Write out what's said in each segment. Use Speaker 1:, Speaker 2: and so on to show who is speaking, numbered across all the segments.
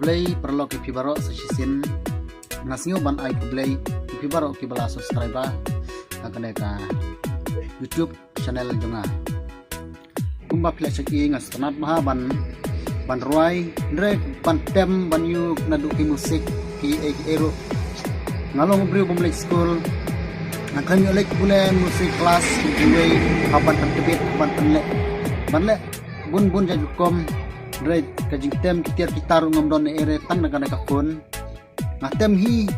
Speaker 1: play perlu ke pibaro sesisin ngasio ban ai play pibaro ke bala subscriber akan ka YouTube channel jonga kumba play cheki ngas tanat maha ban ruai ndrek ban tem ban yu nadu ki musik ki ero ngalong brio bumlek school akan yolek bulan musik kelas kiwe aban tertebit ban le bun jajukom Dre kajing tem kitir kitar ngomdon ere tang nagane ka phone ngatem hi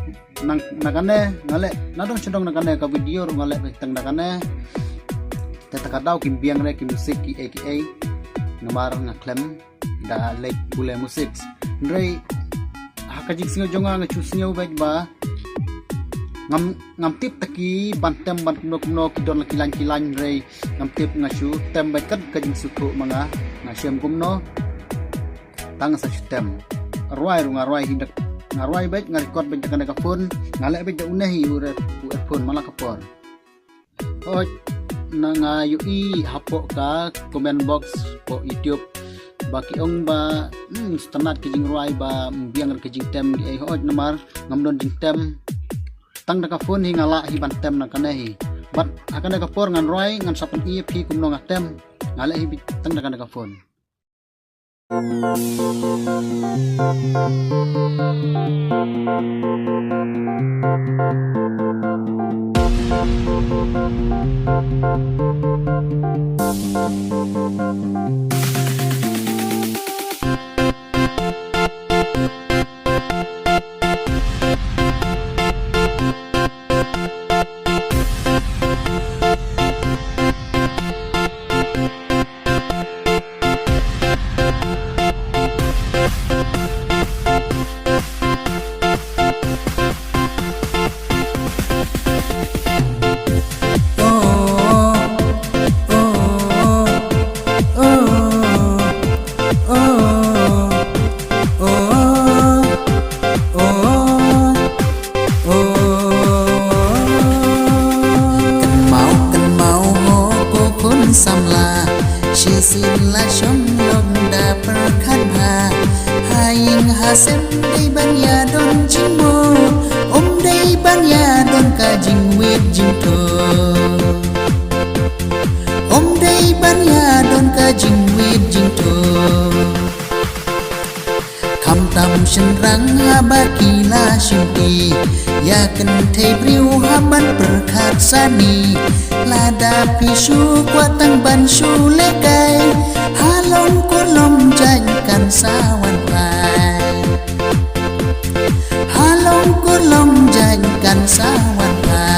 Speaker 1: nagane ngale nadong chedong nagane ka video ngale tang nagane tetakadaw kimbiang re ki musik ki aka namar ngaklem da lek bule musik Dre hakajing singo jonga ngachusnyo baik ba ngam tip taki bantem ban kumno kidon kilan Dre ngam tip ngasu tem baik kad kajing suku mga ngasem kumno tang sa sistem ruai hindak ngaruai baik ngarekod baik kana ka phone ngalek baik da unahi uret phone malah kapor oi nanga yui hapo ka comment box po YouTube baki ong ba standard kijing ruai ba biang kijing tem di oi namar ngamdon jing tem tang da ka phone hi ngala hi ban tem na kana hi bat akan da kapor ngan ruai ngan sapen EP kumno ngatem ngalek hi tang da kana ka phone
Speaker 2: Hasem day banya don jingmo day banya don ka jingwit jingto day banya don ka jingwit jingto kam tam shin rang baki la shimpi ya kan thei briu haban perkhat sani lada pisu kwatang ban shu lekai halong kolom jan kan sawan pai halong kolom jan kan sawan pai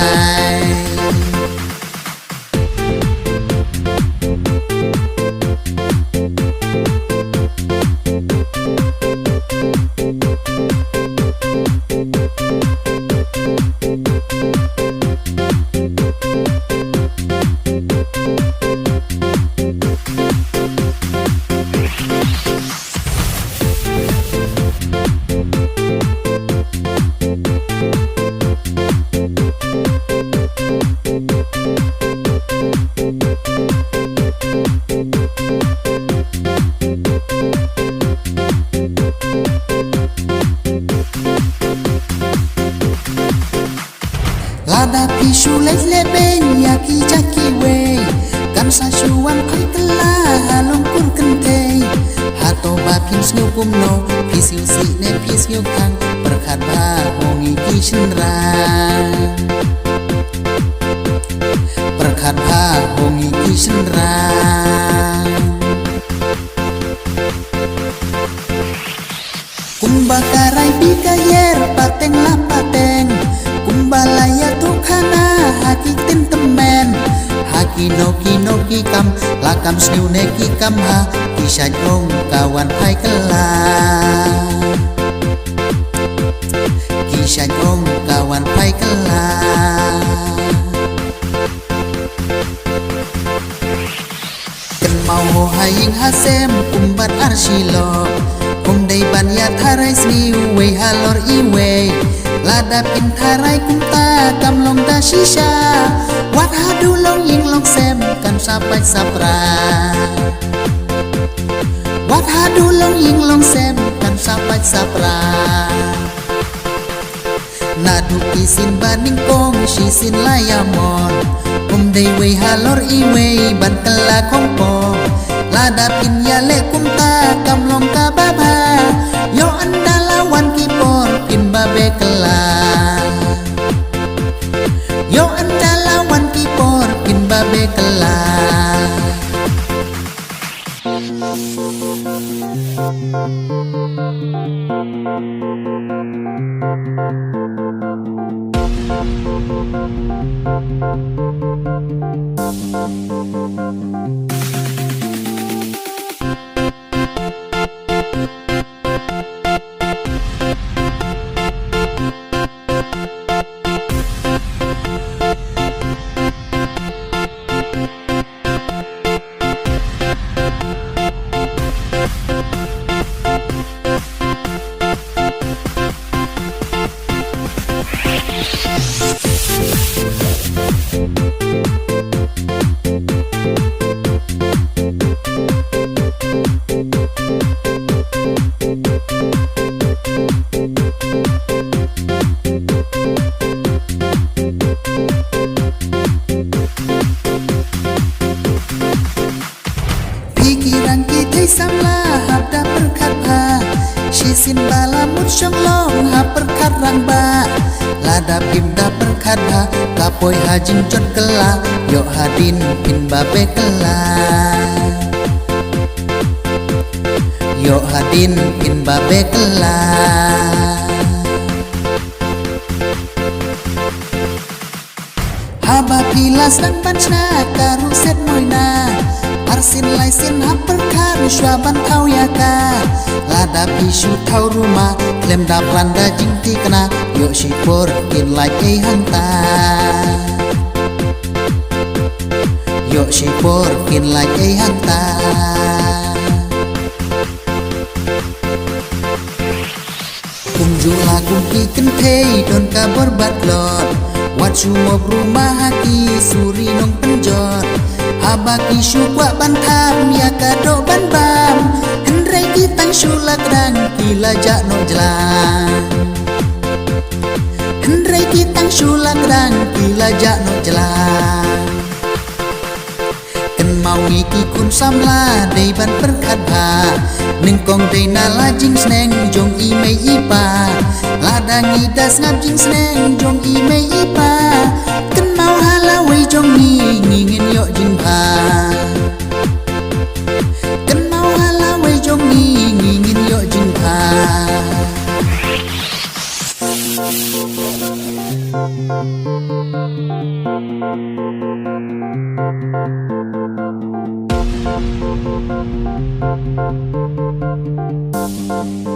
Speaker 2: Lada pisu leben ya ki jaki we kan sa suan kai kala halong kun kente hato ba pin snu kumno pisiu si ne pisiu kang perkhat ba hongi ki chendra perkhat ba hongi ki chendra kumbakarai bikayer pateng la pateng kumbalaya tukhana haki tin temen haki noki kam lakam sniu neki kam ha kisah jong kawan hai kela kisah jong kawan hai kela ken mau haing hasem kumbat arsilo day banya tharai sniu we halor iwe lada pintarai kumta kamlong da shisha wat hadu long ying long sem kan sapai sapra wat hadu long ying long sem kan sampai sapra Nadu isin baning kong sisin layamon day way halor iway ban kala kong pong Ladapin ya le kumta kamlong kababa Yo andalawan kipor kin babe kala Yo andalawan kipor kin babe kala Pikiran kita samlah habda perkat ha Sisin balamut syong long ha perkat rang ba Lada pimda perkat ha Kapoy hajing jod kela Yok hadin pin babe kela Yok hadin pin babe kela Haba pilas nang pancna karu set moina Arsin laisin happer karu swaban kau yaka Lada pisu tau rumah klem da planda jingti kena Yok syipur kin like hanta Yok syipur kin like hanta Kumjula kumpi kentei don kabor batlot Wat sumob rumah haki suri nong penjor Habaki syukwa bantam ya kado ban bam Hendrai kitang syulak dan kila jak no jelang Hendrai kitang syulak dan kila jak no jelang Ken mau ngiki kun samla day ban perkat ha Nengkong day nala jing sneng jong imei ipa Ladangi das ngap jing sneng jong imei ipa Ken mau halawai jong ngingin yok jing pa Ken mau halawai jong ngingin yok jing pa Thank you.